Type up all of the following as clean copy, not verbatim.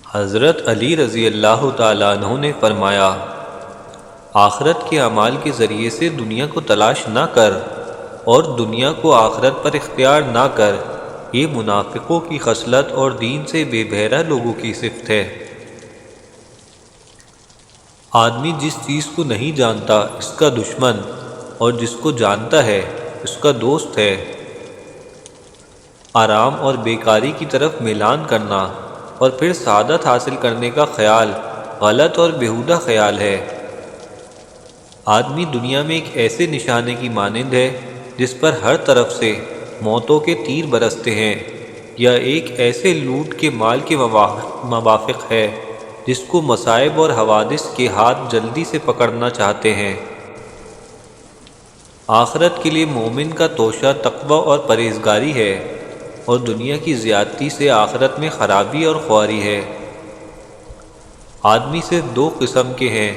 حضرت علی رضی اللہ تعالیٰ عنہ نے فرمایا، آخرت کے اعمال کے ذریعے سے دنیا کو تلاش نہ کر اور دنیا کو آخرت پر اختیار نہ کر، یہ منافقوں کی خصلت اور دین سے بے بہرہ لوگوں کی صفت ہے۔ آدمی جس چیز کو نہیں جانتا اس کا دشمن، اور جس کو جانتا ہے اس کا دوست ہے۔ آرام اور بیکاری کی طرف میلان کرنا اور پھر سعادت حاصل کرنے کا خیال غلط اور بیہودہ خیال ہے۔ آدمی دنیا میں ایک ایسے نشانے کی مانند ہے جس پر ہر طرف سے موتوں کے تیر برستے ہیں، یا ایک ایسے لوٹ کے مال کے موافق ہے جس کو مصائب اور حوادث کے ہاتھ جلدی سے پکڑنا چاہتے ہیں۔ آخرت کے لیے مومن کا توشہ تقوی اور پرہیزگاری ہے، اور دنیا کی زیادتی سے آخرت میں خرابی اور خواری ہے۔ آدمی صرف دو قسم کے ہیں،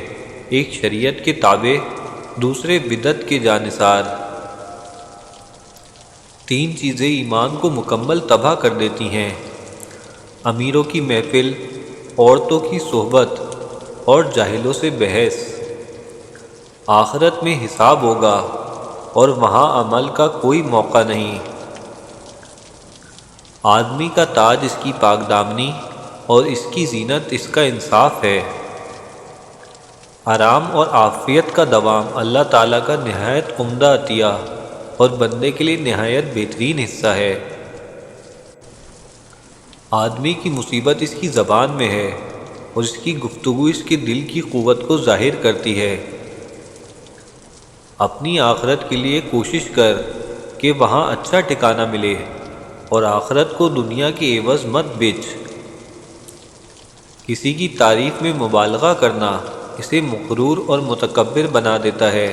ایک شریعت کے تابع، دوسرے بدعت کے جانثار۔ تین چیزیں ایمان کو مکمل تباہ کر دیتی ہیں: امیروں کی محفل، عورتوں کی صحبت اور جاہلوں سے بحث۔ آخرت میں حساب ہوگا اور وہاں عمل کا کوئی موقع نہیں۔ آدمی کا تاج اس کی پاک دامنی اور اس کی زینت اس کا انصاف ہے۔ آرام اور عافیت کا دوام اللہ تعالیٰ کا نہایت عمدہ عطیہ اور بندے کے لیے نہایت بہترین حصہ ہے۔ آدمی کی مصیبت اس کی زبان میں ہے، اور اس کی گفتگو اس کے دل کی قوت کو ظاہر کرتی ہے۔ اپنی آخرت کے لیے کوشش کر کہ وہاں اچھا ٹھکانہ ملے، اور آخرت کو دنیا کے عوض مت بیچ۔ کسی کی تعریف میں مبالغہ کرنا اسے مغرور اور متکبر بنا دیتا ہے۔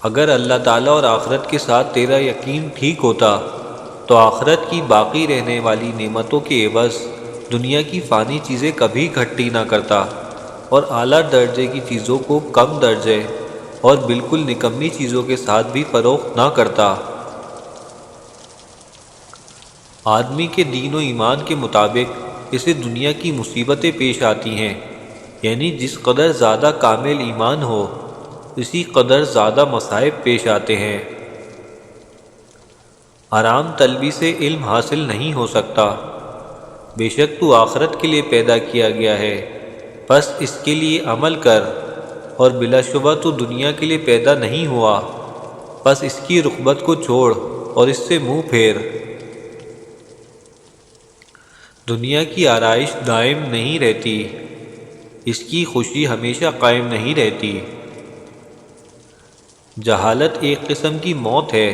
اگر اللہ تعالیٰ اور آخرت کے ساتھ تیرا یقین ٹھیک ہوتا تو آخرت کی باقی رہنے والی نعمتوں کے عوض دنیا کی فانی چیزیں کبھی اکٹھی نہ کرتا، اور اعلیٰ درجے کی چیزوں کو کم درجے اور بالکل نکمی چیزوں کے ساتھ بھی فروخت نہ کرتا۔ آدمی کے دین و ایمان کے مطابق اسے دنیا کی مصیبتیں پیش آتی ہیں، یعنی جس قدر زیادہ کامل ایمان ہو اسی قدر زیادہ مصائب پیش آتے ہیں۔ آرام طلبی سے علم حاصل نہیں ہو سکتا۔ بے شک تو آخرت کے لیے پیدا کیا گیا ہے، بس اس کے لیے عمل کر، اور بلا شبہ تو دنیا کے لیے پیدا نہیں ہوا، بس اس کی رغبت کو چھوڑ اور اس سے منہ پھیر۔ دنیا کی آرائش دائم نہیں رہتی، اس کی خوشی ہمیشہ قائم نہیں رہتی۔ جہالت ایک قسم کی موت ہے،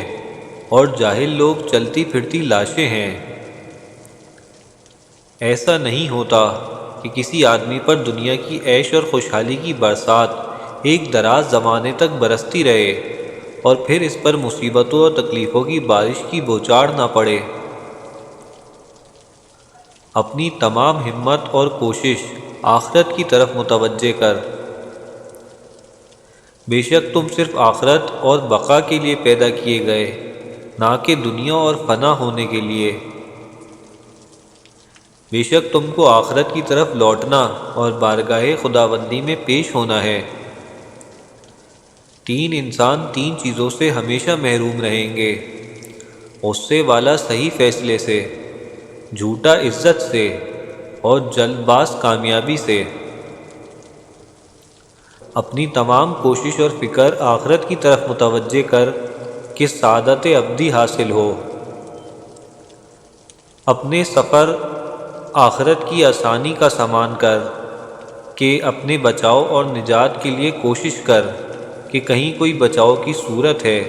اور جاہل لوگ چلتی پھرتی لاشیں ہیں۔ ایسا نہیں ہوتا کہ کسی آدمی پر دنیا کی عیش اور خوشحالی کی برسات ایک دراز زمانے تک برستی رہے اور پھر اس پر مصیبتوں اور تکلیفوں کی بارش کی بوچھاڑ نہ پڑے۔ اپنی تمام ہمت اور کوشش آخرت کی طرف متوجہ کر۔ بے شک تم صرف آخرت اور بقا کے لیے پیدا کیے گئے، نہ کہ دنیا اور فنا ہونے کے لیے۔ بے شک تم کو آخرت کی طرف لوٹنا اور بارگاہ خداوندی میں پیش ہونا ہے۔ تین انسان تین چیزوں سے ہمیشہ محروم رہیں گے: غصے والا صحیح فیصلے سے، جھوٹا عزت سے، اور جلد باز کامیابی سے۔ اپنی تمام کوشش اور فکر آخرت کی طرف متوجہ کر کہ سعادت ابدی حاصل ہو۔ اپنے سفر آخرت کی آسانی کا سامان کر کہ اپنے بچاؤ اور نجات کے لیے کوشش کر کہ کہیں کوئی بچاؤ کی صورت ہے۔